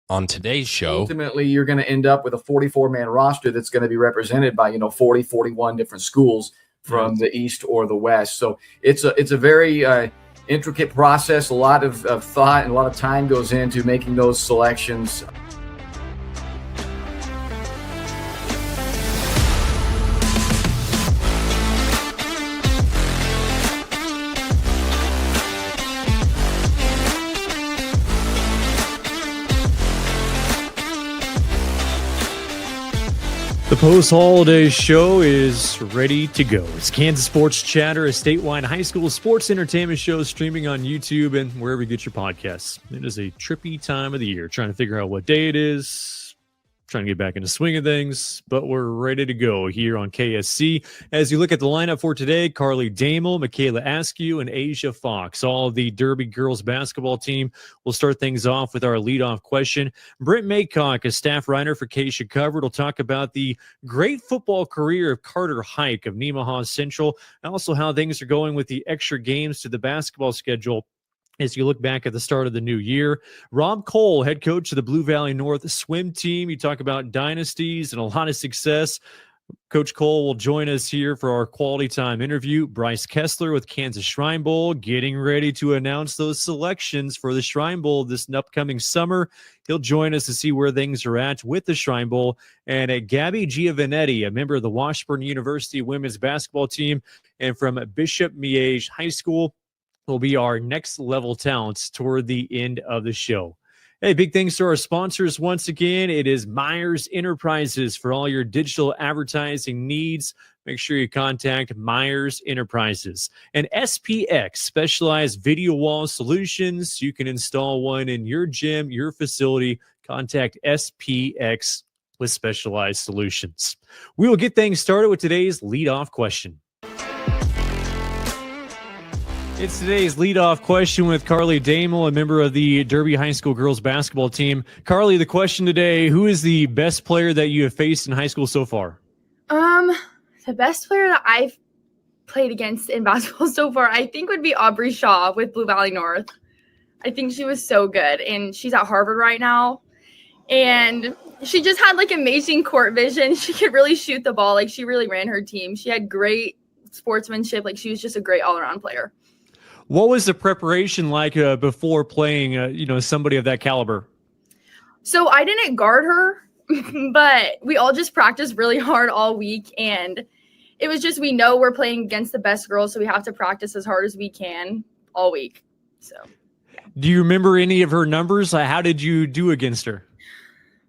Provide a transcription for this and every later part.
On today's show, ultimately, you're going to end up with a 44-man roster that's going to be represented by 40, 41 different schools from the East or the West. So it's a very intricate process. A lot of thought and a lot of time goes into making those selections. The post-holiday show is ready to go. It's Kansas Sports Chatter, a statewide high school sports entertainment show streaming on YouTube and wherever you get your podcasts. It is a trippy time of the year, trying to figure out what day it is, trying to get back into swing of things, but we're ready to go here on KSC. As you look at the lineup for today, Karlie Demel, Macayla Askew, and Aysia Fox, all of the Derby girls basketball team. We'll start things off with our leadoff question. Brent Maycock, a staff writer for KSHSAA Covered, will talk about the great football career of Carter Hike of Nemaha Central, and also how things are going with the extra games to the basketball schedule as you look back at the start of the new year. Rob Cole, head coach of the Blue Valley North swim team. You talk about dynasties and a lot of success. Coach Cole will join us here for our quality time interview. Brice Kesler with Kansas Shrine Bowl, getting ready to announce those selections for the Shrine Bowl this upcoming summer. He'll join us to see where things are at with the Shrine Bowl. And Gabi Giovannetti, a member of the Washburn University women's basketball team and from Bishop Miege High School, will be our next level talents toward the end of the show. Hey, big thanks to our sponsors once again. It is Meyers Enterprises for all your digital advertising needs. Make sure you contact Meyers Enterprises. And SPX, specialized video wall solutions. You can install one in your gym, your facility. Contact SPX with specialized solutions. We will get things started with today's leadoff question. It's today's leadoff question with Karlie Demel, a member of the Derby High School girls basketball team. Karlie, the question today, who is the best player that you have faced in high school so far? The best player that I've played against in basketball so far, I think would be Aubrey Shaw with Blue Valley North. I think she was so good, and she's at Harvard right now. And she just had, amazing court vision. She could really shoot the ball. She really ran her team. She had great sportsmanship. She was just a great all-around player. What was the preparation like before playing, somebody of that caliber? So I didn't guard her, but we all just practiced really hard all week. And it was just, we know we're playing against the best girls, so we have to practice as hard as we can all week. So, yeah. Do you remember any of her numbers? How did you do against her?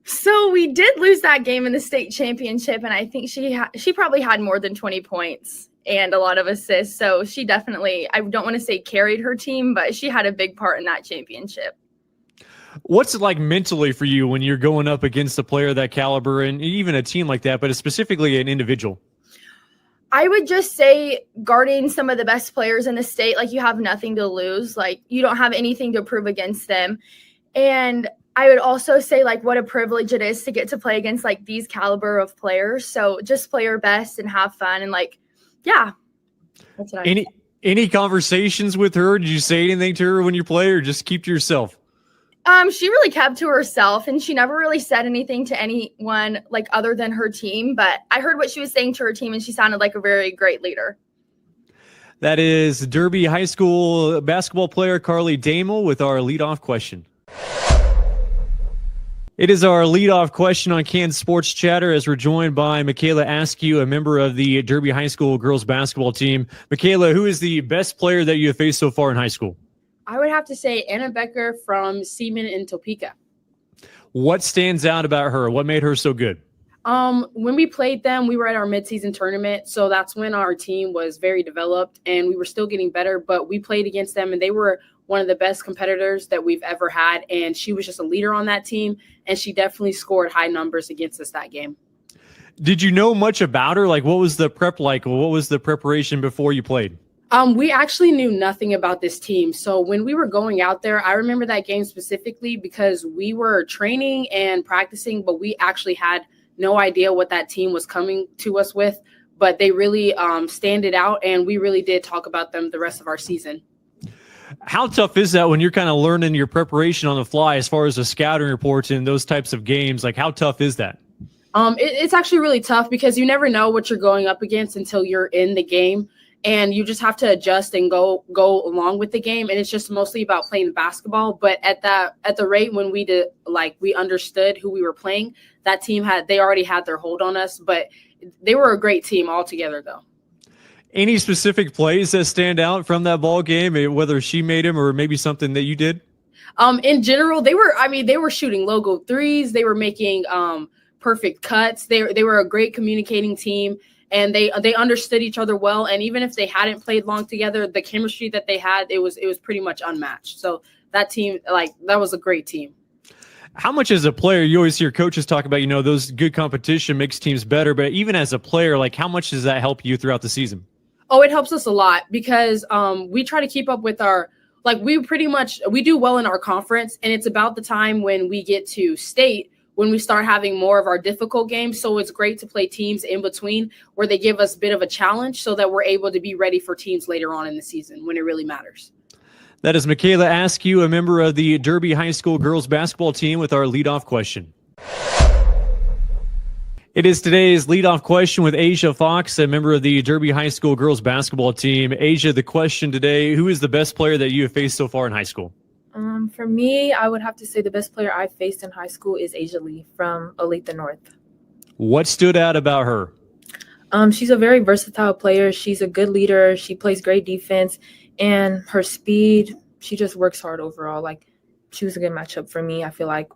So we did lose that game in the state championship, and I think she probably had more than 20 points. And a lot of assists. So she definitely, I don't want to say carried her team, but she had a big part in that championship. What's it like mentally for you when you're going up against a player of that caliber and even a team like that, but specifically an individual? I would just say guarding some of the best players in the state, you have nothing to lose. You don't have anything to prove against them. And I would also say what a privilege it is to get to play against these caliber of players. So just play your best and have fun and yeah. That's what Any conversations with her? Did you say anything to her when you play, or just keep to yourself? She really kept to herself, and she never really said anything to anyone other than her team. But I heard what she was saying to her team, and she sounded like a very great leader. That is Derby High School basketball player Karlie Demel with our leadoff question. It is our leadoff question on Kansas Sports Chatter as we're joined by Macayla Askew, a member of the Derby High School girls basketball team. Macayla, who is the best player that you have faced so far in high school? I would have to say Anna Becker from Seaman in Topeka. What stands out about her? What made her so good? When we played them, we were at our midseason tournament, so that's when our team was very developed and we were still getting better, but we played against them and they were one of the best competitors that we've ever had, and she was just a leader on that team, and she definitely scored high numbers against us that game. Did you know much about her? What was the prep like? What was the preparation before you played? We actually knew nothing about this team. So when we were going out there, I remember that game specifically because we were training and practicing, but we actually had no idea what that team was coming to us with. But they really standed out, and we really did talk about them the rest of our season. How tough is that when you're kind of learning your preparation on the fly as far as the scouting reports and those types of games? Like, how tough is that? It's actually really tough because you never know what you're going up against until you're in the game, and you just have to adjust and go along with the game. And it's just mostly about playing basketball. But at the rate when we understood who we were playing, that team they already had their hold on us. But they were a great team altogether, though. Any specific plays that stand out from that ball game, whether she made them or maybe something that you did? In general, they were shooting logo threes. They were making perfect cuts. They were a great communicating team, and they understood each other well. And even if they hadn't played long together, the chemistry that they had, it was pretty much unmatched. So that team, that was a great team. How much as a player, you always hear coaches talk about, those good competition makes teams better, but even as a player, how much does that help you throughout the season? Oh, it helps us a lot because we try to keep up with we do well in our conference, and it's about the time when we get to state when we start having more of our difficult games. So it's great to play teams in between where they give us a bit of a challenge so that we're able to be ready for teams later on in the season when it really matters. That is Macayla Askew, a member of the Derby High School girls basketball team, with our leadoff question. It is today's leadoff question with Aysia Fox, a member of the Derby High School girls basketball team. Aysia, the question today, who is the best player that you have faced so far in high school? For me, I would have to say the best player I faced in high school is Asia Lee from Olathe North. What stood out about her? She's a very versatile player. She's a good leader. She plays great defense, and her speed, she just works hard overall. She was a good matchup for me, I feel like.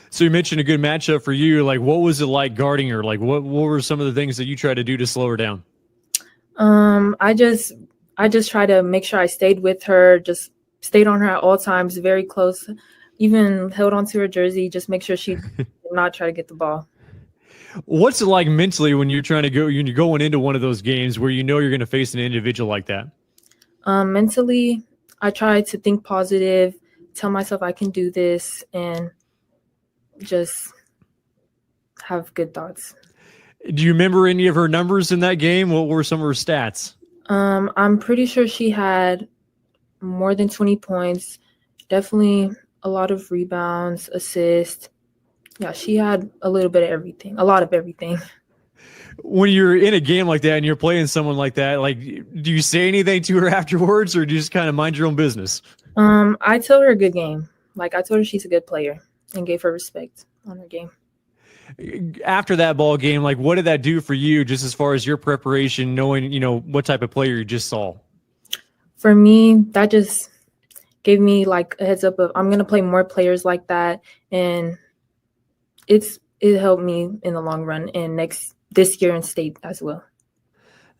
So you mentioned a good matchup for you. What was it like guarding her? What were some of the things that you tried to do to slow her down? I just tried to make sure I stayed with her, just stayed on her at all times, very close, even held onto her jersey, just make sure she did not try to get the ball. What's it like mentally when you're going into one of those games where you're going to face an individual like that? Mentally, I try to think positive, tell myself I can do this, and just have good thoughts. Do you remember any of her numbers in that game? What were some of her stats? I'm pretty sure she had more than 20 points, definitely a lot of rebounds, assists. Yeah, she had a little bit of everything, a lot of everything. When you're in a game like that and you're playing someone like that, do you say anything to her afterwards, or do you just kind of mind your own business? I told her a good game. I told her she's a good player and gave her respect on her game. After that ball game, what did that do for you, just as far as your preparation, knowing, what type of player you just saw? For me, that just gave me a heads up of I'm going to play more players like that. And it helped me in the long run and this year in state as well.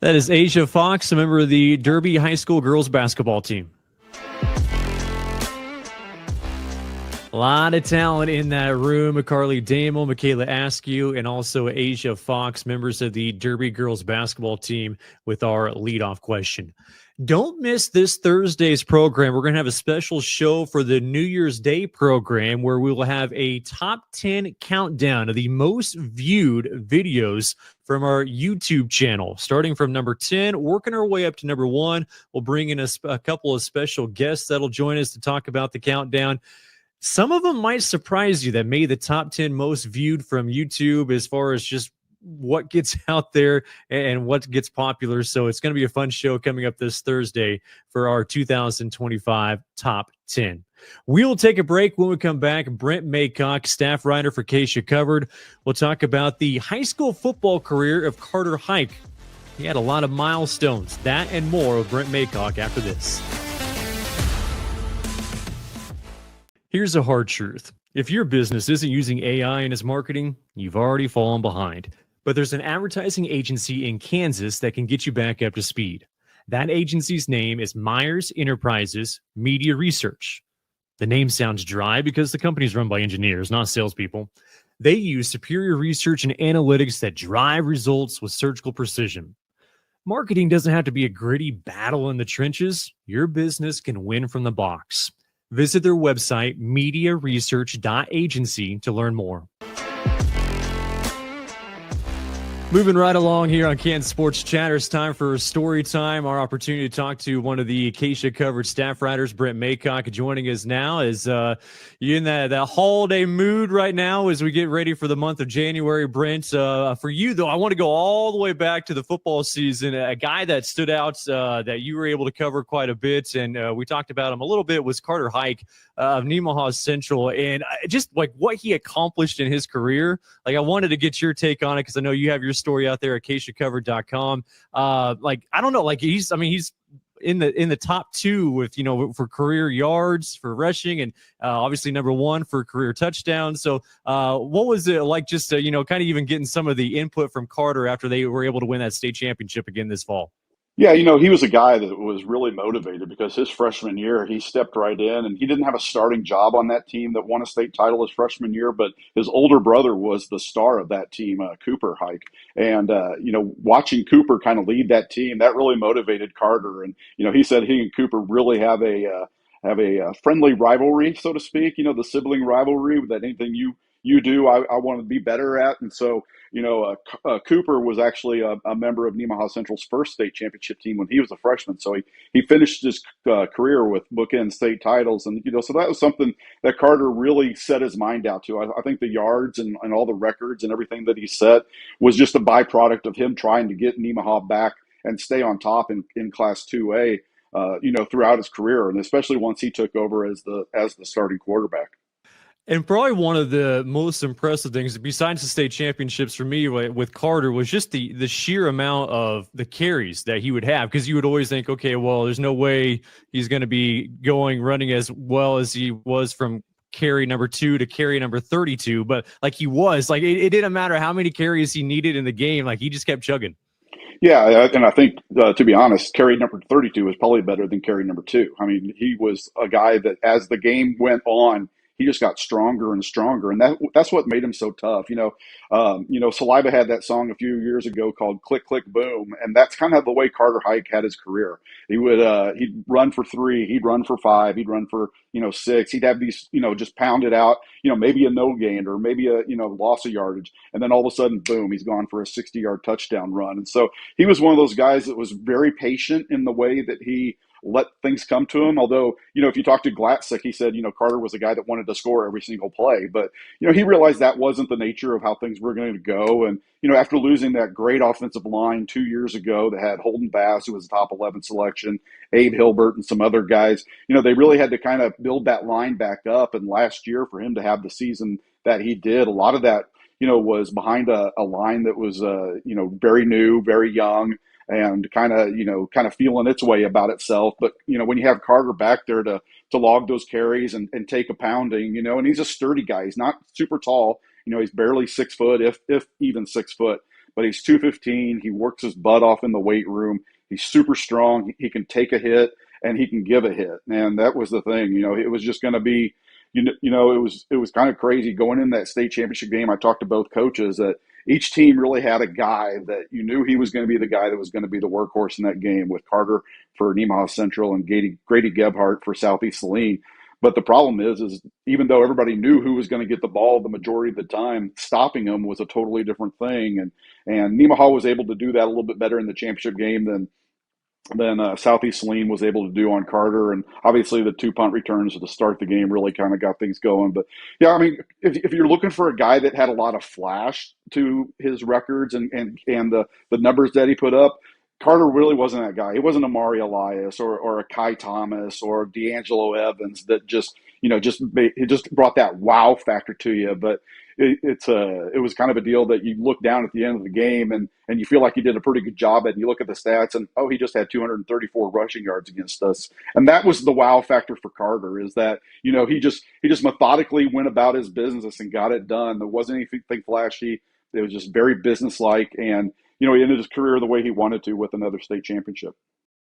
That is Aysia Fox, a member of the Derby High School girls basketball team. A lot of talent in that room. Karlie Demel, Macayla Askew, and also Aysia Fox, members of the Derby girls basketball team, with our leadoff question. Don't miss this Thursday's program. We're going to have a special show for the New Year's Day program where we will have a top 10 countdown of the most viewed videos from our YouTube channel, starting from number 10, working our way up to number 1. We'll bring in a couple of special guests that'll join us to talk about the countdown. Some of them might surprise you that made the top 10 most viewed from YouTube as far as just what gets out there and what gets popular. So it's going to be a fun show coming up this Thursday for our 2025 top 10. We'll take a break. When we come back, Brent Maycock, staff writer for KSHSAA Covered. We'll talk about the high school football career of Carter Hike. He had a lot of milestones. That and more with Brent Maycock after this. Here's a hard truth. If your business isn't using AI in its marketing, you've already fallen behind. But there's an advertising agency in Kansas that can get you back up to speed. That agency's name is Meyers Enterprises Media Research. The name sounds dry because the company's run by engineers, not salespeople. They use superior research and analytics that drive results with surgical precision. Marketing doesn't have to be a gritty battle in the trenches. Your business can win from the box. Visit their website, mediaresearch.agency, to learn more. Moving right along here on Kansas Sports Chatter, it's time for story time. Our opportunity to talk to one of the Aysia coverage staff writers, Brent Maycock, joining us now. Is you in that holiday mood right now as we get ready for the month of January, Brent? For you though, I want to go all the way back to the football season. A guy that stood out that you were able to cover quite a bit, and we talked about him a little bit, was Carter Hike of Nemaha Central, and just like what he accomplished in his career. Like, I wanted to get your take on it because I know you have your story out there at KSHSAA.com. Like, I don't know, like he's in the top 2 with, for career yards for rushing, and obviously number 1 for career touchdowns. So what was it like just kind of even getting some of the input from Carter after they were able to win that state championship again this fall? Yeah, he was a guy that was really motivated because his freshman year, he stepped right in, and he didn't have a starting job on that team that won a state title his freshman year, but his older brother was the star of that team, Cooper Hike. And, watching Cooper kind of lead that team, that really motivated Carter. And, he said he and Cooper really have a friendly rivalry, so to speak, the sibling rivalry that anything you do, I want to be better at. And so, Cooper was actually a member of Nemaha Central's first state championship team when he was a freshman. So he finished his career with bookend state titles. And, so that was something that Carter really set his mind out to. I think the yards and all the records and everything that he set was just a byproduct of him trying to get Nemaha back and stay on top in Class 2A, throughout his career, and especially once he took over as the starting quarterback. And probably one of the most impressive things, besides the state championships for me with Carter, was just the sheer amount of the carries that he would have. Because you would always think, okay, well, there's no way he's going to be running as well as he was from carry number 2 to carry number 32. But like he was, like it didn't matter how many carries he needed in the game. Like he just kept chugging. Yeah, and I think, to be honest, carry number 32 was probably better than carry number 2. I mean, he was a guy that as the game went on, he just got stronger and stronger, and that's what made him so tough. Saliba had that song a few years ago called "Click Click Boom," and that's kind of the way Carter Hike had his career. He would he'd run for 3, he'd run for 5, he'd run for 6. He'd have these just pounded out, maybe a no gain or maybe a loss of yardage, and then all of a sudden, boom, he's gone for a 60-yard touchdown run. And so he was one of those guys that was very patient in the way that he let things come to him. Although, if you talk to Glatzik, he said, Carter was a guy that wanted to score every single play. But, he realized that wasn't the nature of how things were going to go. And, after losing that great offensive line 2 years ago that had Holden Bass, who was a top 11 selection, Abe Hilbert, and some other guys, they really had to kind of build that line back up. And last year, for him to have the season that he did, a lot of that, was behind a line that was, very new, very young, and kind of feeling its way about itself. But, when you have Carter back there to log those carries and take a pounding, and he's a sturdy guy. He's not super tall. He's barely 6 foot, if even 6 foot, but he's 215. He works his butt off in the weight room. He's super strong. He can take a hit and he can give a hit. And that was the thing, it was just going to be, it was kind of crazy going in that state championship game. I talked to both coaches that each team really had a guy that you knew he was going to be the guy that was going to be the workhorse in that game, with Carter for Nemaha Central and Grady Gebhardt for Southeast Saline. But the problem is even though everybody knew who was going to get the ball the majority of the time, stopping them was a totally different thing. And Nemaha was able to do that a little bit better in the championship game than Southeast Saline was able to do on Carter. And obviously the 2 punt returns to start the game really kind of got things going. But yeah, I mean, if you're looking for a guy that had a lot of flash to his records and the numbers that he put up, Carter really wasn't that guy. He wasn't a Mari Elias or a Kai Thomas or D'Angelo Evans that just brought that wow factor to you. But it was kind of a deal that you look down at the end of the game and you feel like he did a pretty good job at it. And you look at the stats and, he just had 234 rushing yards against us. And that was the wow factor for Carter, is that, he just methodically went about his business and got it done. There wasn't anything flashy. It was just very businesslike. And, he ended his career the way he wanted to, with another state championship.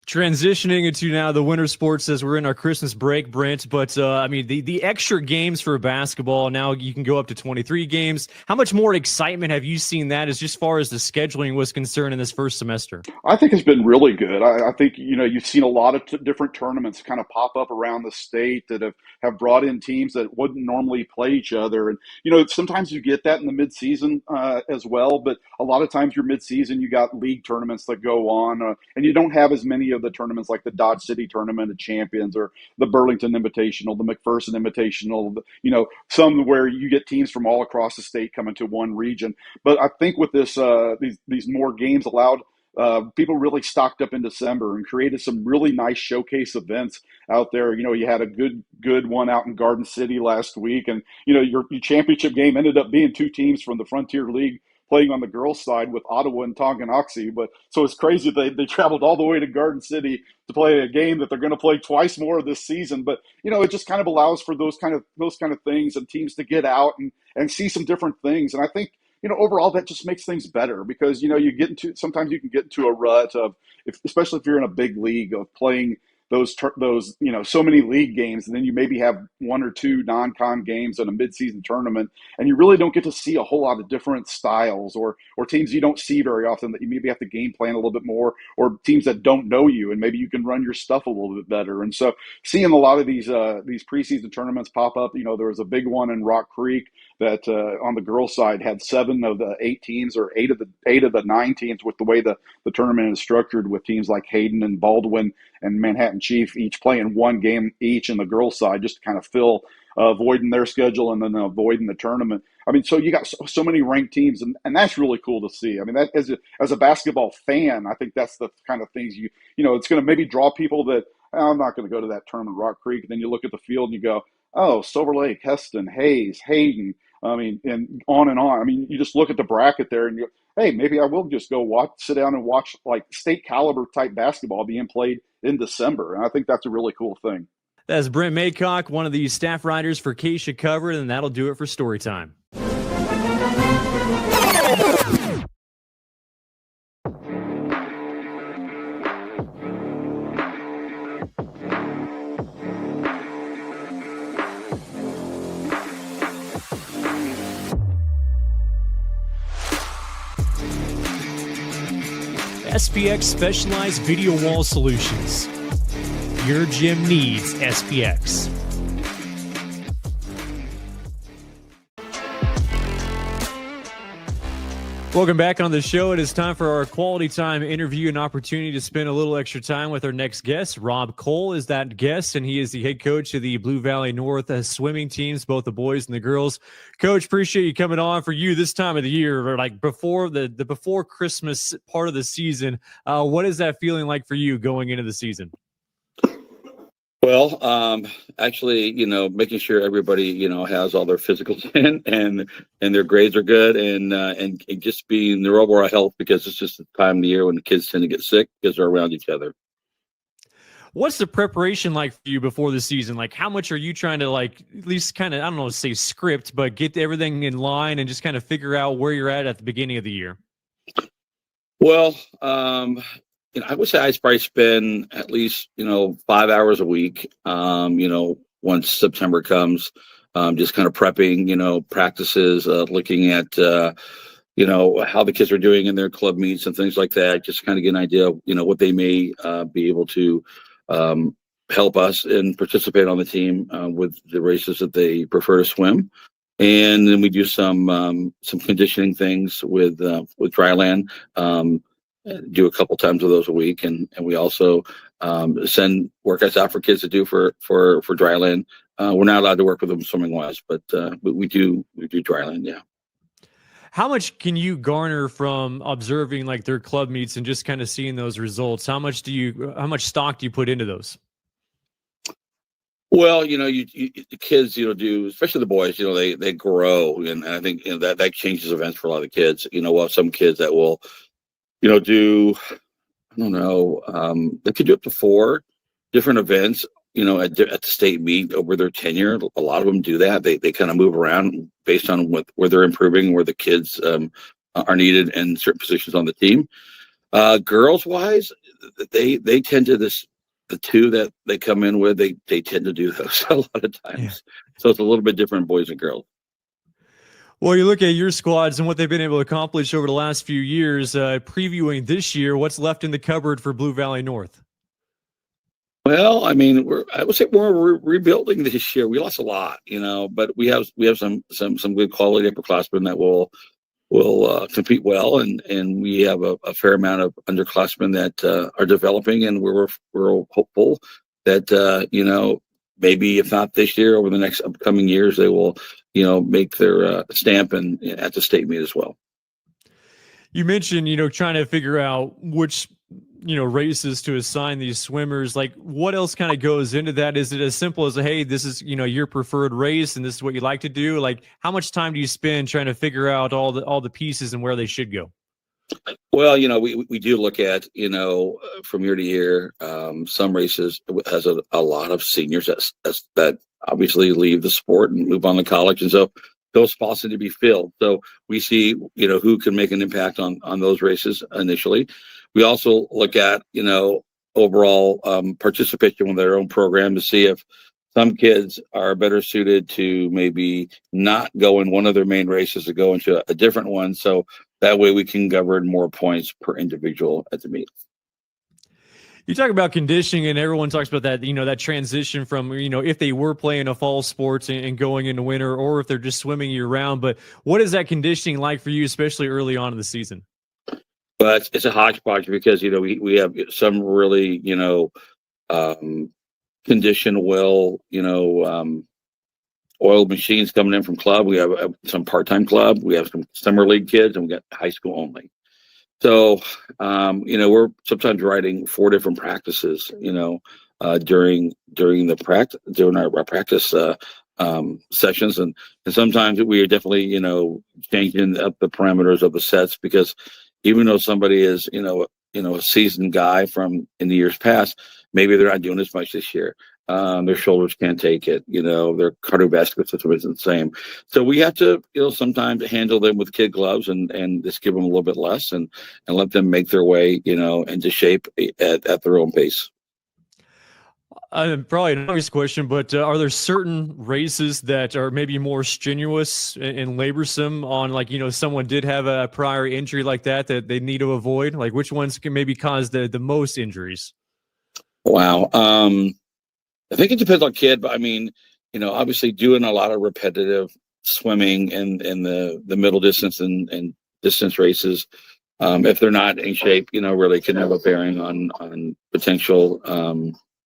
Transitioning into now the winter sports as we're in our Christmas break, Brent. But I mean, the extra games for basketball, now you can go up to 23 games. How much more excitement have you seen that as just far as the scheduling was concerned in this first semester? I think it's been really good. I think, you've seen a lot of different tournaments kind of pop up around the state that have brought in teams that wouldn't normally play each other. And, sometimes you get that in the midseason as well. But a lot of times your midseason, you got league tournaments that go on and you don't have as many of the tournaments like the Dodge City Tournament of Champions or the Burlington Invitational, the McPherson Invitational, some where you get teams from all across the state coming to one region. But I think with this, these more games allowed, people really stocked up in December and created some really nice showcase events out there. You had a good one out in Garden City last week, and your championship game ended up being two teams from the Frontier League playing on the girls' side with Ottawa and Tonganoxie. But so it's crazy they traveled all the way to Garden City to play a game that they're going to play twice more this season. But it just kind of allows for those kind of things and teams to get out and see some different things. And I think overall that just makes things better because sometimes you can get into a rut of especially if you're in a big league of playing those so many league games, and then you maybe have one or two non-con games in a midseason tournament, and you really don't get to see a whole lot of different styles or teams you don't see very often that you maybe have to game plan a little bit more, or teams that don't know you, and maybe you can run your stuff a little bit better. And so seeing a lot of these preseason tournaments pop up, there was a big one in Rock Creek that on the girls' side had 7 of the 8 teams or 8 of the 9 teams with the way the tournament is structured, with teams like Hayden and Baldwin and Manhattan Chief each playing one game each in the girls' side just to kind of fill void in their schedule and then a void in the tournament. I mean, so you got so many ranked teams, and that's really cool to see. I mean, that as a basketball fan, I think that's the kind of things it's going to maybe draw people that I'm not going to go to that tournament, Rock Creek. And then you look at the field and you go, oh, Silver Lake, Heston, Hayes, Hayden. I mean, and on and on. I mean, you just look at the bracket there and you go, hey, maybe I will just go sit down and watch like state caliber type basketball being played in December. And I think that's a really cool thing. That's Brent Maycock, one of the staff writers for KSHSAA Covered, and that'll do it for Storytime. SPX Specialized Video Wall Solutions. Your gym needs SPX. Welcome back on the show. It is time for our quality time interview, an opportunity to spend a little extra time with our next guest. Rob Cole is that guest, and he is the head coach of the Blue Valley North swimming teams, both the boys and the girls. Coach, appreciate you coming on for you this time of the year, like before the before Christmas part of the season. What is that feeling like for you going into the season? Well, actually, making sure everybody, has all their physicals in and their grades are good and just being their overall health, because it's just the time of the year when the kids tend to get sick because they're around each other. What's the preparation like for you before the season? Like, how much are you trying to at least kind of, I don't know, say script, but get everything in line and just kind of figure out where you're at the beginning of the year? Well, I would say I probably spend at least, 5 hours a week, once September comes, just kind of prepping, practices, looking at, how the kids are doing in their club meets and things like that. Just kind of get an idea of, what they may be able to help us and participate on the team with the races that they prefer to swim. And then we do some conditioning things with dryland. Do a couple times of those a week, and we also send workouts out for kids to do for dryland. We're not allowed to work with them swimming wise, but we do dryland. Yeah. How much can you garner from observing their club meets and just kind of seeing those results? How much stock do you put into those? Well, the kids, do, especially the boys, they grow, and I think that changes events for a lot of the kids. We'll have some kids that will do, I don't know, they could do up to 4 different events, at the state meet over their tenure. A lot of them do that. They kind of move around based on where they're improving, where the kids are needed in certain positions on the team. Girls wise, they tend to the two that they come in with, they tend to do those a lot of times. Yeah. So it's a little bit different, boys and girls. Well, you look at your squads and what they've been able to accomplish over the last few years, previewing this year, what's left in the cupboard for Blue Valley North? Well, I mean, I would say we're rebuilding this year. We lost a lot, but we have some good quality upperclassmen that will compete well, and we have a fair amount of underclassmen that are developing, and we're hopeful that maybe if not this year, over the next upcoming years, they will make their stamp and at the state meet as well. You mentioned trying to figure out which races to assign these swimmers. Like, what else kind of goes into that? Is it as simple as, hey, this is your preferred race and this is what you like to do? Like, how much time do you spend trying to figure out all the pieces and where they should go? Well, we do look at from year to year. Some races has a lot of seniors that obviously leave the sport and move on to college, and so those spots need to be filled. So we see who can make an impact on those races initially. We also look at, overall participation with their own program to see if some kids are better suited to maybe not go in one of their main races to go into a different one. So that way we can govern more points per individual at the meet. You talk about conditioning, and everyone talks about that, that transition from, if they were playing a fall sports and going into winter, or if they're just swimming year round. But what is that conditioning like for you, especially early on in the season? But it's a hodgepodge because, we have some really, conditioned well, oiled machines coming in from club. We have some part-time club. We have some summer league kids, and we got high school only. So, we're sometimes riding 4 different practices, during our practice sessions. And sometimes we are definitely, changing up the parameters of the sets, because even though somebody is, a seasoned guy from in the years past, maybe they're not doing as much this year. Their shoulders can't take it. Their cardiovascular system isn't the same. So we have to, sometimes handle them with kid gloves and just give them a little bit less and let them make their way, into shape at their own pace. Probably an obvious question, but are there certain races that are maybe more strenuous and laborsome on, like, someone did have a prior injury like that they need to avoid? Like, which ones can maybe cause the most injuries? Wow. I think it depends on kid, but I mean, obviously doing a lot of repetitive swimming in the middle distance and distance races, if they're not in shape, really can have a bearing on potential,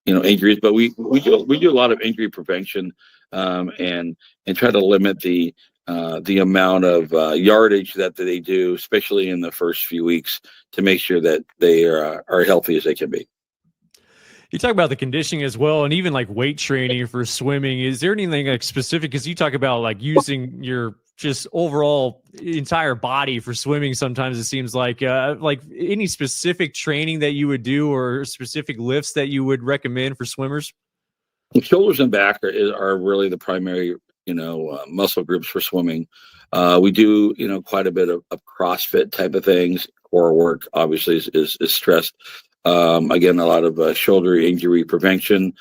injuries. But we do a lot of injury prevention, and try to limit the amount of yardage that they do, especially in the first few weeks, to make sure that they are healthy as they can be. You talk about the conditioning as well, and even like weight training for swimming. Is there anything like specific? Because you talk about like using your just overall entire body for swimming. Sometimes it seems like any specific training that you would do or specific lifts that you would recommend for swimmers? Shoulders and back are really the primary, muscle groups for swimming. We do, quite a bit of CrossFit type of things. Core work obviously is stressed. Again, a lot of shoulder injury prevention.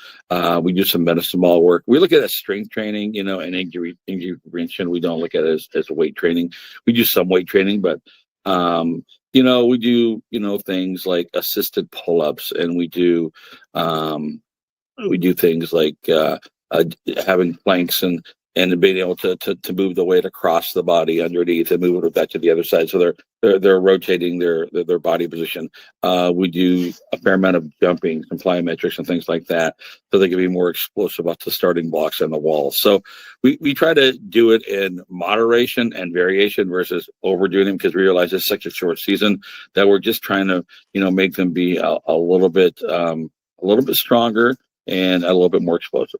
We do some medicine ball work. We look at it as strength training, and injury prevention. We don't look at it as weight training. We do some weight training, but we do things like assisted pull-ups, and we do things like having planks and being able to move the weight across the body underneath and move it back to the other side. So they're rotating their body position. We do a fair amount of jumping, some plyometrics and things like that, so they can be more explosive off the starting blocks and the walls. So we try to do it in moderation and variation versus overdoing them, because we realize it's such a short season that we're just trying to, make them be a little bit stronger and a little bit more explosive.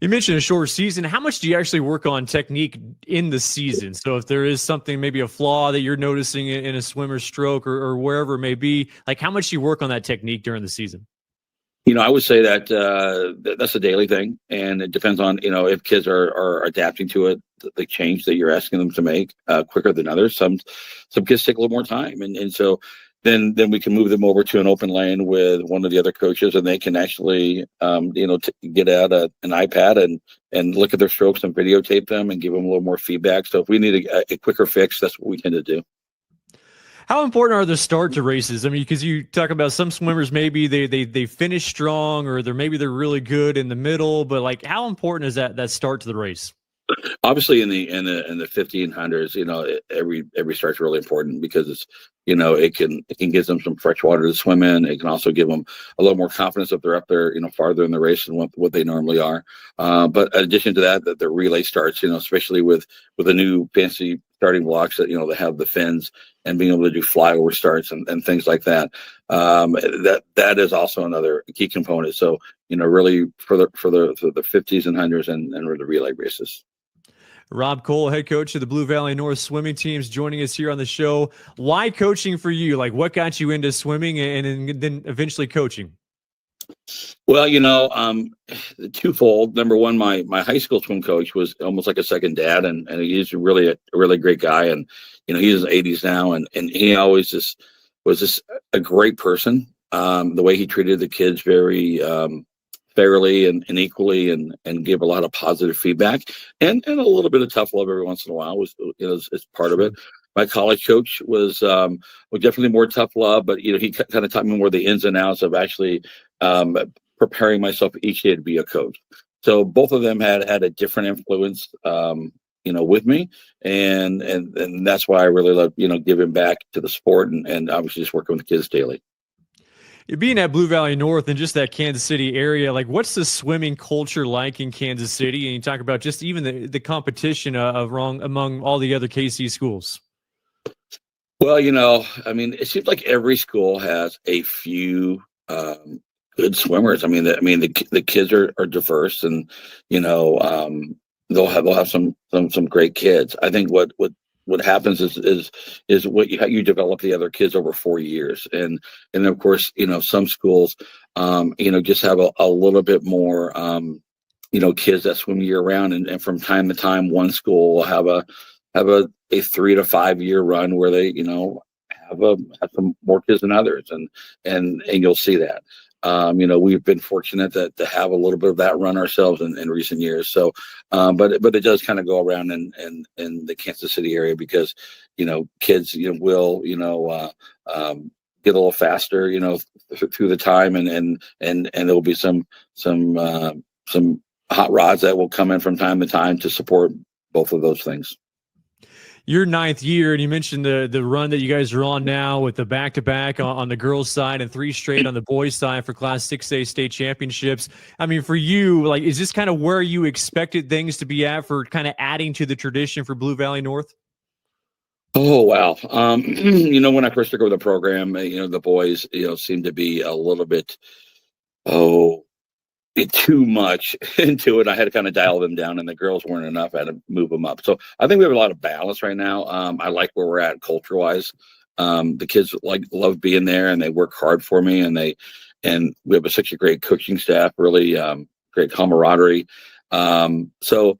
You mentioned a short season. How much do you actually work on technique in the season? So if there is something, maybe a flaw that you're noticing in a swimmer's stroke or wherever it may be, like how much do you work on that technique during the season? I would say that that's a daily thing, and it depends on, if kids are adapting to it, the change that you're asking them to make quicker than others. Some kids take a little more time. And so, then we can move them over to an open lane with one of the other coaches, and they can actually, get out an iPad and look at their strokes and videotape them and give them a little more feedback. So if we need a quicker fix, that's what we tend to do. How important are the start to races? I mean, because you talk about some swimmers, maybe they finish strong, or they're really good in the middle, but like, how important is that start to the race? Obviously, in the 1500s, every start's really important because it's, it can give them some fresh water to swim in. It can also give them a little more confidence if they're up there, farther in the race than what they normally are. But in addition to that the relay starts, especially with the new fancy starting blocks that they have the fins and being able to do flyover starts and things like that. That is also another key component. So really for the 50s and 100s and the relay races. Rob Cole, head coach of the Blue Valley North swimming teams, joining us here on the show. Why coaching for you? Like, what got you into swimming and then eventually coaching? Well, twofold. Number one, my high school swim coach was almost like a second dad, and he's a really great guy. And he's in his 80s now, and he always was a great person. The way he treated the kids very fairly and equally, and give a lot of positive feedback and a little bit of tough love every once in a while was is part of it. My college coach was definitely more tough love, but he kind of taught me more the ins and outs of actually preparing myself each day to be a coach. So both of them had a different influence with me, and that's why I really love giving back to the sport and obviously just working with the kids daily. Being at Blue Valley North and just that Kansas City area, like, what's the swimming culture like in Kansas City? And you talk about just even the competition among all the other KC schools. Well, it seems like every school has a few good swimmers. The kids are diverse, and they'll have some great kids. I think what happens is what you develop the other kids over 4 years, and of course some schools just have a little bit more kids that swim year round, and from time to time one school will have a 3 to 5 year run where they have some more kids than others, and you'll see that. We've been fortunate to have a little bit of that run ourselves in recent years. So, but it does kind of go around in the Kansas City area because, kids, will, get a little faster, through the time, and there'll be some hot rods that will come in from time to time to support both of those things. Your 9th year, and you mentioned the run that you guys are on now with the back-to-back on the girls' side and 3 straight on the boys' side for Class 6A state championships. I mean, for you, like, is this kind of where you expected things to be at for kind of adding to the tradition for Blue Valley North? Oh, wow. When I first took over the program, the boys, seemed to be a little bit, too much into it. I had to kind of dial them down, and the girls weren't enough. I had to move them up. So I think we have a lot of balance right now. I like where we're at culture wise. The kids love being there, and they work hard for me, and we have such a great coaching staff, really great camaraderie. So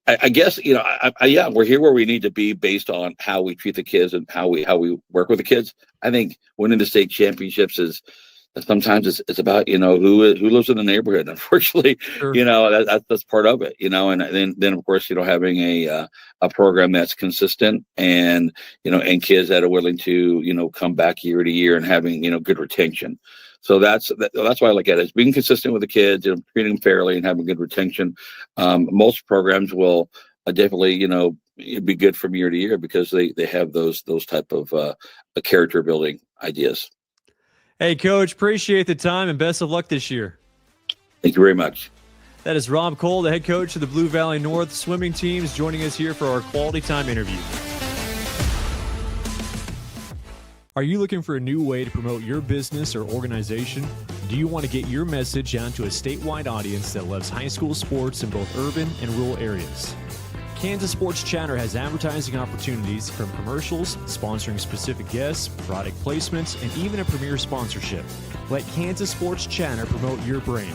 I guess, we're here where we need to be based on how we treat the kids and how we work with the kids. I think winning the state championships is, sometimes it's about who lives in the neighborhood. Unfortunately, Sure. That's part of it. And then of course having a program that's consistent and and kids that are willing to come back year to year and having good retention. So that's why I look at it as being consistent with the kids, treating them fairly and having good retention. Most programs will definitely be good from year to year because they have those type of character building ideas. Hey, Coach, appreciate the time and best of luck this year. Thank you very much. That is Rob Cole, the head coach of the Blue Valley North swimming teams, joining us here for our Quality Time interview. Are you looking for a new way to promote your business or organization? Do you want to get your message out to a statewide audience that loves high school sports in both urban and rural areas? Kansas Sports Chatter has advertising opportunities from commercials, sponsoring specific guests, product placements, and even a premier sponsorship. Let Kansas Sports Chatter promote your brand.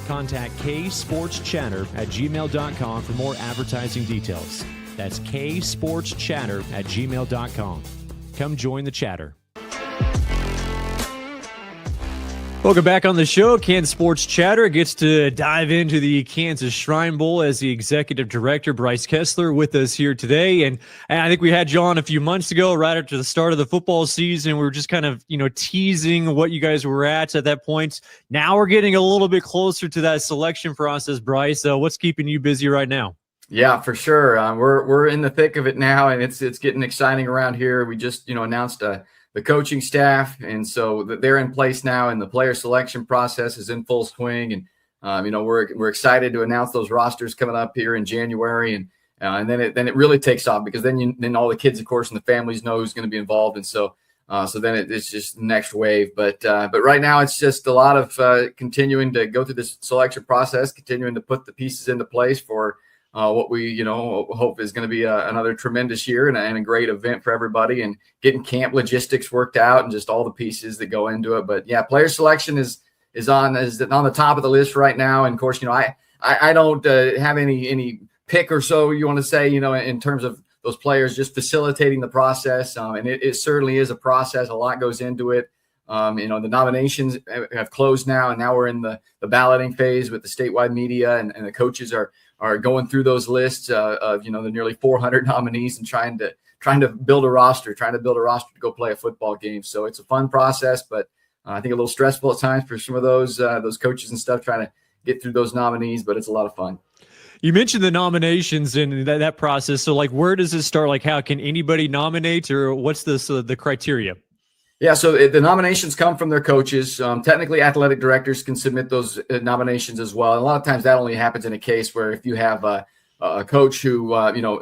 Contact ksportschatter@gmail.com for more advertising details. That's ksportschatter@gmail.com. Come join the chatter. Welcome back on the show. Kansas Sports Chatter gets to dive into the Kansas Shrine Bowl as the executive director, Brice Kesler, with us here today. And I think we had you on a few months ago, right after the start of the football season. We were just kind of, teasing what you guys were at that point. Now we're getting a little bit closer to that selection process, Brice. What's keeping you busy right now? Yeah, for sure. We're in the thick of it now, and it's getting exciting around here. We just, announced the coaching staff, and so they're in place now, and the player selection process is in full swing. And we're excited to announce those rosters coming up here in January, and then it really takes off, because then all the kids, of course, and the families know who's going to be involved, and so then it's just the next wave. But right now it's just a lot of continuing to go through this selection process, continuing to put the pieces into place for what we, hope is going to be another tremendous year and a great event for everybody, and getting camp logistics worked out and just all the pieces that go into it. But yeah, player selection is on the top of the list right now. And of course, I don't have any pick or so you want to say, in terms of those players, just facilitating the process. And it certainly is a process. A lot goes into it. The nominations have closed now, and now we're in the balloting phase with the statewide media, and the coaches are going through those lists of the nearly 400 nominees and trying to build a roster to go play a football game. So it's a fun process, but I think a little stressful at times for some of those coaches and stuff trying to get through those nominees, but it's a lot of fun. You mentioned the nominations and that process. So where does this start? How can anybody nominate, or what's the criteria? Yeah, so the nominations come from their coaches. Technically, athletic directors can submit those nominations as well. And a lot of times that only happens in a case where if you have a coach who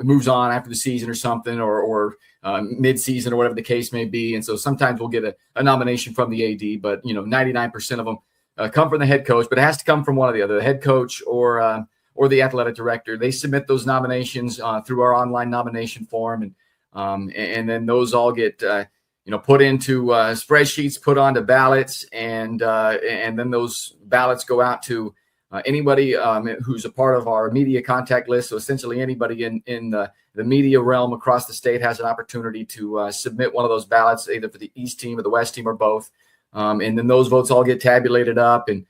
moves on after the season or something, or mid-season or whatever the case may be. And so sometimes we'll get a nomination from the AD, but 99% of them come from the head coach. But it has to come from one or the other, the head coach or the athletic director. They submit those nominations through our online nomination form, and then those all get put into spreadsheets, put onto ballots, and then those ballots go out to anybody who's a part of our media contact list. So essentially anybody in the media realm across the state has an opportunity to submit one of those ballots, either for the East team or the West team or both. And then those votes all get tabulated up, and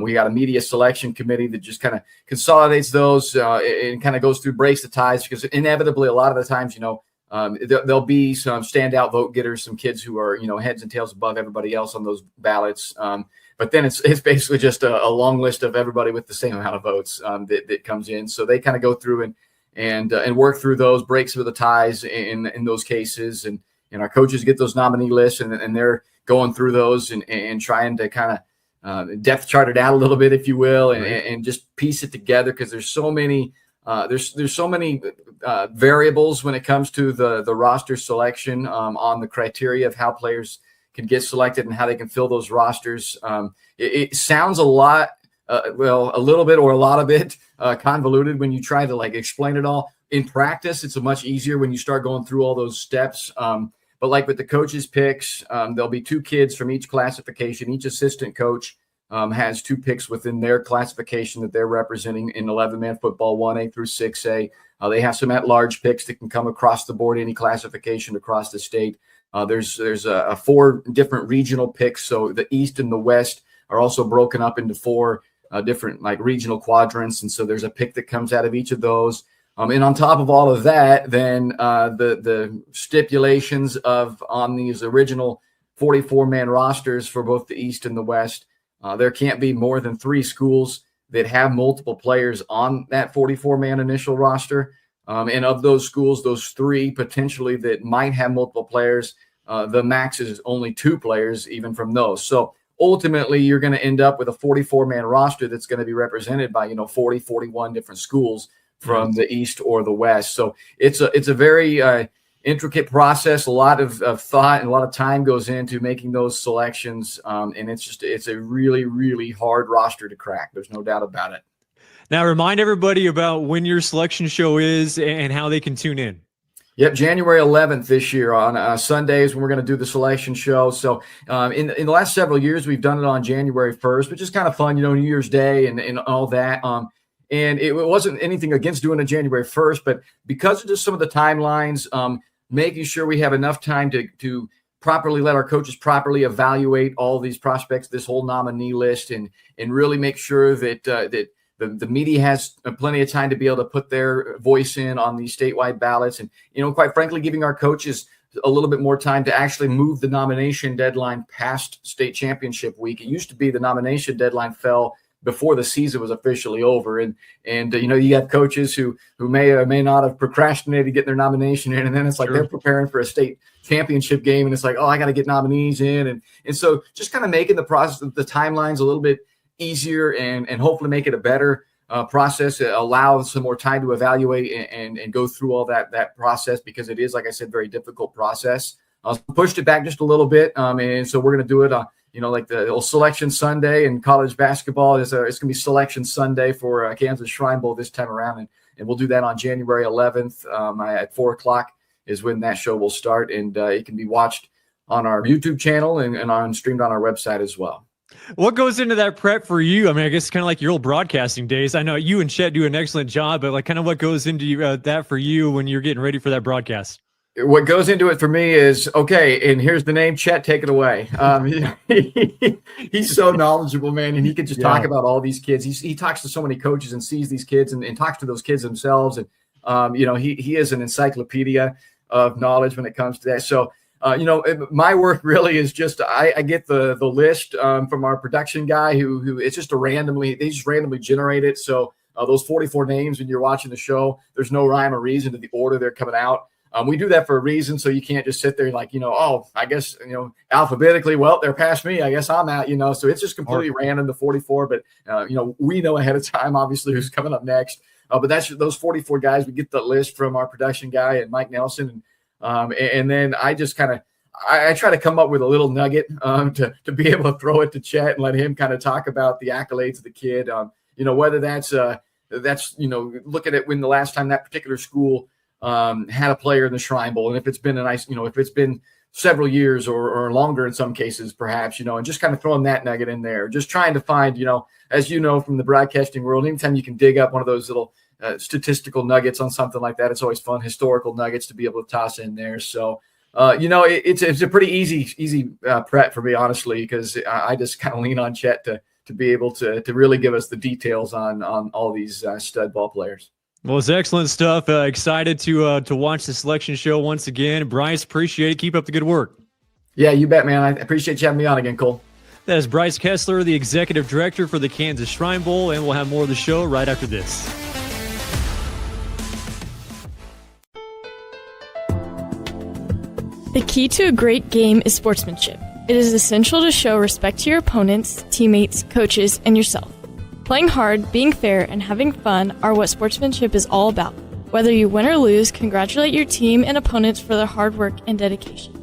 we got a media selection committee that just kind of consolidates those and kind of goes through, breaks the ties, because inevitably a lot of the times, there'll be some standout vote getters, some kids who are, heads and tails above everybody else on those ballots. But then it's basically just a long list of everybody with the same amount of votes that comes in. So they kind of go through and work through those, break through the ties in those cases. And our coaches get those nominee lists, and they're going through those and trying to kind of depth chart it out a little bit, if you will, and just piece it together, because there's so many there's so many variables when it comes to the roster selection on the criteria of how players can get selected and how they can fill those rosters. It sounds a lot, a little bit or a lot of it convoluted when you try to explain it all. In practice, it's much easier when you start going through all those steps. But with the coaches' picks, there'll be 2 kids from each classification. Each assistant coach has 2 picks within their classification that they're representing in 11-man football, 1A through 6A. They have some at-large picks that can come across the board, any classification across the state. There's 4 different regional picks. So the East and the West are also broken up into 4 different regional quadrants. And so there's a pick that comes out of each of those. And on top of all of that, then the stipulations on these original 44-man rosters for both the East and the West, there can't be more than 3 schools that have multiple players on that 44-man initial roster. And of those schools, those 3 potentially that might have multiple players, the max is only 2 players even from those. So ultimately, you're going to end up with a 44-man roster that's going to be represented by 40, 41 different schools from the East or the West. So it's a very intricate process. A lot of thought and a lot of time goes into making those selections. And it's a really, really hard roster to crack. There's no doubt about it. Now, remind everybody about when your selection show is and how they can tune in. Yep, January 11th this year on Sundays when we're going to do the selection show. So in the last several years, we've done it on January 1st, which is kind of fun, New Year's Day and all that. And it wasn't anything against doing it January 1st, but because of just some of the timelines, making sure we have enough time to properly let our coaches properly evaluate all these prospects, this whole nominee list, and really make sure that the media has plenty of time to be able to put their voice in on these statewide ballots. And, quite frankly, giving our coaches a little bit more time to actually move the nomination deadline past state championship week. It used to be the nomination deadline fell before the season was officially over. And you have coaches who may or may not have procrastinated getting their nomination in. And then it's like they're preparing for a state championship game. And it's like, oh, I got to get nominees in. And so just kind of making the process, the timelines a little bit easier and hopefully make it a better process. It allows some more time to evaluate and go through all that process, because it is, like I said, very difficult process. Pushed it back just a little bit. And so we're going to do it like the old Selection Sunday in college basketball. It's going to be Selection Sunday for Kansas Shrine Bowl this time around. And we'll do that on January 11th at 4:00 is when that show will start. And it can be watched on our YouTube channel and streamed on our website as well. What goes into that prep for you? I mean, I guess kind of like your old broadcasting days. I know you and Chet do an excellent job, but like kind of what goes into that for you when you're getting ready for that broadcast? What goes into it for me is, okay, and here's the name, Chet, take it away. He's so knowledgeable, man, and he can just talk about all these kids. He talks to so many coaches and sees these kids and talks to those kids themselves. And, he is an encyclopedia of knowledge when it comes to that. So, my work really is just I get the list from our production guy who it's just they just randomly generate it. So those 44 names when you're watching the show, there's no rhyme or reason to the order they're coming out. We do that for a reason, so you can't just sit there like, I guess, alphabetically, well, they're past me, I guess I'm out, so it's just completely random, the 44, but, we know ahead of time, obviously, who's coming up next. But that's those 44 guys. We get the list from our production guy and Mike Nelson. And then I just kind of, I try to come up with a little nugget to be able to throw it to Chet and let him kind of talk about the accolades of the kid. Whether that's looking at when the last time that particular school had a player in the Shrine Bowl, and if it's been if it's been several years or longer in some cases, perhaps, and just kind of throwing that nugget in there, just trying to find, as from the broadcasting world, anytime you can dig up one of those little statistical nuggets on something like that, it's always fun, historical nuggets to be able to toss in there. So, it's a pretty easy prep for me, honestly, because I just kind of lean on Chet to be able to really give us the details on all these stud ball players. Well, it's excellent stuff. Excited to watch the selection show once again. Brice, appreciate it. Keep up the good work. Yeah, you bet, man. I appreciate you having me on again, Cole. That is Brice Kesler, the executive director for the Kansas Shrine Bowl, and we'll have more of the show right after this. The key to a great game is sportsmanship. It is essential to show respect to your opponents, teammates, coaches, and yourself. Playing hard, being fair, and having fun are what sportsmanship is all about. Whether you win or lose, congratulate your team and opponents for their hard work and dedication.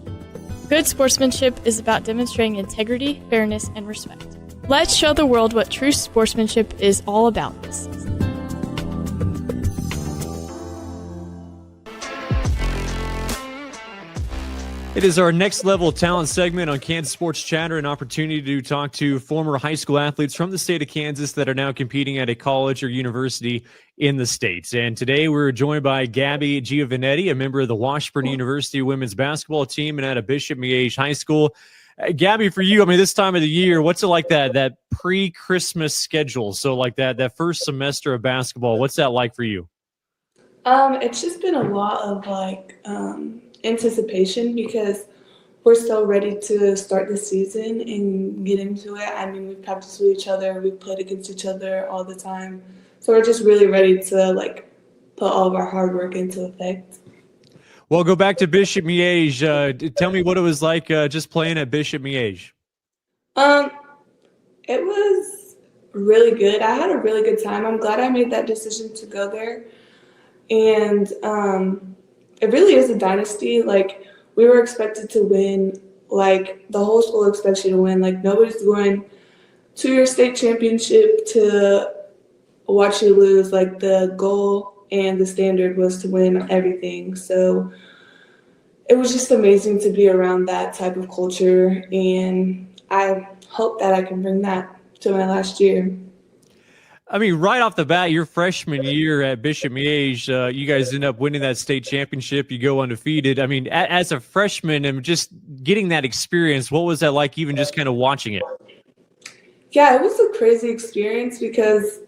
Good sportsmanship is about demonstrating integrity, fairness, and respect. Let's show the world what true sportsmanship is all about this season. It is our next level talent segment on Kansas Sports Chatter, an opportunity to talk to former high school athletes from the state of Kansas that are now competing at a college or university in the States. And today we're joined by Gabi Giovannetti, a member of the Washburn University women's basketball team and at a Bishop Miege High School. Gabi, for you, I mean, this time of the year, what's it like that pre-Christmas schedule? So like that first semester of basketball, what's that like for you? It's just been a lot of anticipation because we're so ready to start the season and get into it. I mean, we practice with each other, we played against each other all the time. So we're just really ready to put all of our hard work into effect. Well, go back to Bishop Miege. Tell me what it was like just playing at Bishop Miege. It was really good. I had a really good time. I'm glad I made that decision to go there. And it really is a dynasty. We were expected to win. The whole school expects you to win. Nobody's going to your state championship to watch you lose. The goal and the standard was to win everything. So it was just amazing to be around that type of culture. And I hope that I can bring that to my last year. I mean, right off the bat, your freshman year at Bishop Miege, you guys end up winning that state championship. You go undefeated. I mean, as a freshman and just getting that experience, what was that like, even just kind of watching it? Yeah, it was a crazy experience because,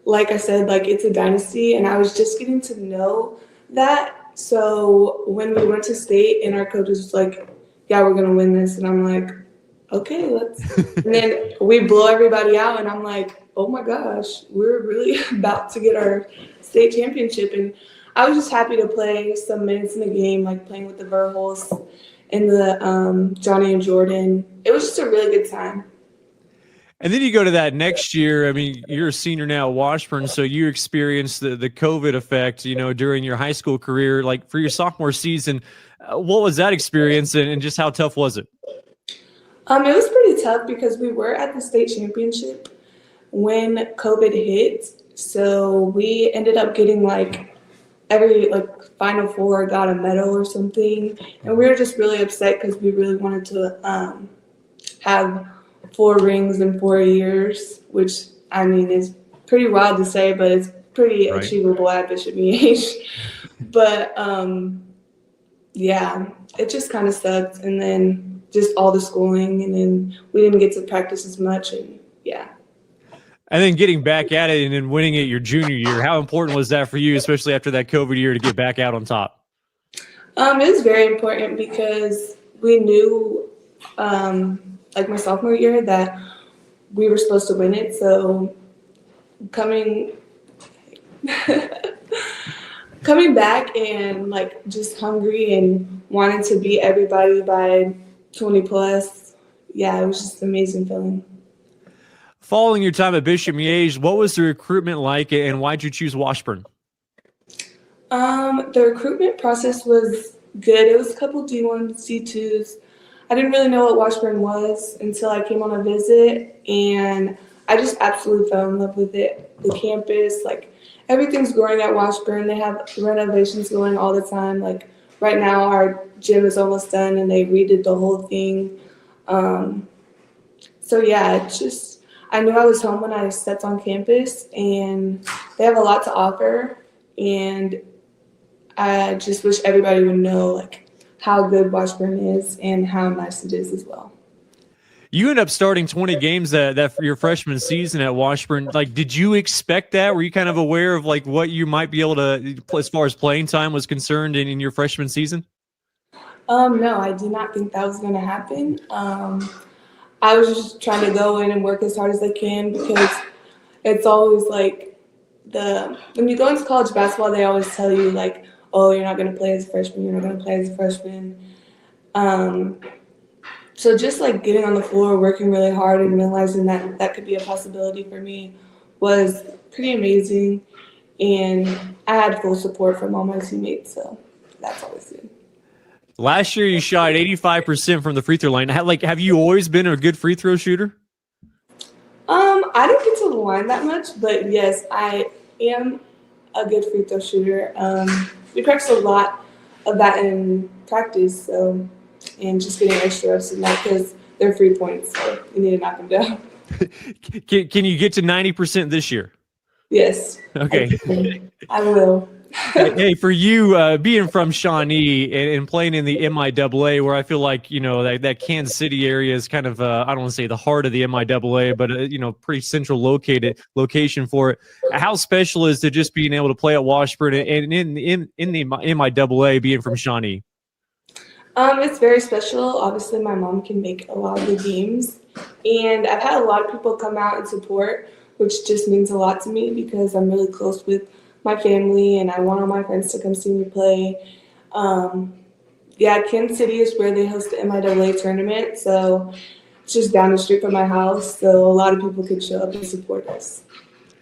like I said, like it's a dynasty, and I was just getting to know that. So when we went to state and our coach was like, yeah, we're going to win this. And I'm like, okay, let's. And then we blow everybody out, and I'm like, oh my gosh, we're really about to get our state championship. And I was just happy to play some minutes in the game, like playing with the Verhulsts and the Johnny and Jordan. It was just a really good time. And then you go to that next year. I mean, you're a senior now at Washburn, so you experienced the COVID effect, during your high school career. Like for your sophomore season, what was that experience, and just how tough was it? It was pretty tough because we were at the state championship when COVID hit. So we ended up getting every Final Four got a medal or something, and we were just really upset because we really wanted to have 4 rings in 4 years, which I mean is pretty wild to say, but it's pretty achievable at Bishop Miege. But yeah, it just kind of sucked, and then just all the schooling, and then we didn't get to practice as much, and yeah. And then getting back at it and then winning it your junior year, how important was that for you, especially after that COVID year, to get back out on top? It was very important because we knew, my sophomore year, that we were supposed to win it. So coming back and just hungry and wanting to beat everybody by 20 plus, yeah, it was just an amazing feeling. Following your time at Bishop Miege, what was the recruitment like, and why'd you choose Washburn? The recruitment process was good. It was a couple D1, C2s. I didn't really know what Washburn was until I came on a visit, and I just absolutely fell in love with it. The campus, everything's growing at Washburn. They have renovations going all the time. Right now, our gym is almost done, and they redid the whole thing. So yeah, it's just, I knew I was home when I stepped on campus, and they have a lot to offer, and I just wish everybody would know how good Washburn is and how nice it is as well. You end up starting 20 games that for your freshman season at Washburn. Did you expect that? Were you kind of aware of what you might be able to, as far as playing time was concerned, in your freshman season? No, I did not think that was going to happen. I was just trying to go in and work as hard as I can, because it's always when you go into college basketball, they always tell you oh, you're not going to play as a freshman, you're not going to play as a freshman. So just getting on the floor, working really hard, and realizing that could be a possibility for me was pretty amazing. And I had full support from all my teammates, so that's always good. Last year, you shot 85% from the free throw line. Have you always been a good free throw shooter? I don't get to the line that much, but yes, I am a good free throw shooter. We practice a lot of that in practice, and just getting extra reps in that because they're 3 points, so you need to knock them down. Can you get to 90% this year? Yes. Okay. I will. Hey, for you, being from Shawnee and playing in the MIAA, where I feel that Kansas City area is kind of, I don't want to say the heart of the MIAA, but, pretty central location for it. How special is it just being able to play at Washburn and in the MIAA, being from Shawnee? It's very special. Obviously, my mom can make a lot of the games, and I've had a lot of people come out and support, which just means a lot to me because I'm really close with my family, and I want all my friends to come see me play. Kansas City is where they host the MIAA tournament, so it's just down the street from my house, so a lot of people could show up and support us.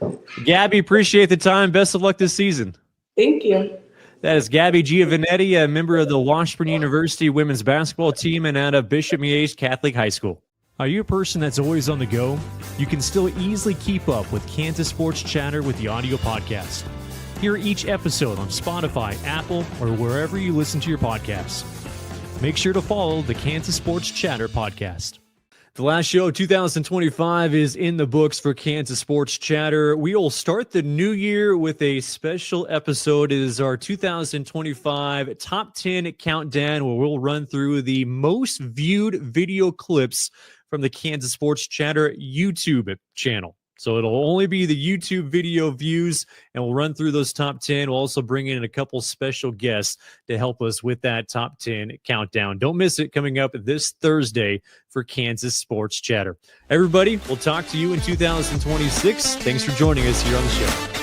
Gabi, appreciate the time. Best of luck this season. Thank you. That is Gabi Giovannetti, a member of the Washburn University women's basketball team and out of Bishop Miege Catholic High School. Are you a person that's always on the go? You can still easily keep up with Kansas Sports Chatter with the audio podcast. Hear each episode on Spotify, Apple, or wherever you listen to your podcasts. Make sure to follow the Kansas Sports Chatter podcast. The last show of 2025 is in the books for Kansas Sports Chatter. We will start the new year with a special episode. It is our 2025 Top 10 Countdown, where we'll run through the most viewed video clips from the Kansas Sports Chatter YouTube channel. So it'll only be the YouTube video views, and we'll run through those top 10. We'll also bring in a couple special guests to help us with that top 10 countdown. Don't miss it, coming up this Thursday for Kansas Sports Chatter. Everybody, we'll talk to you in 2026. Thanks for joining us here on the show.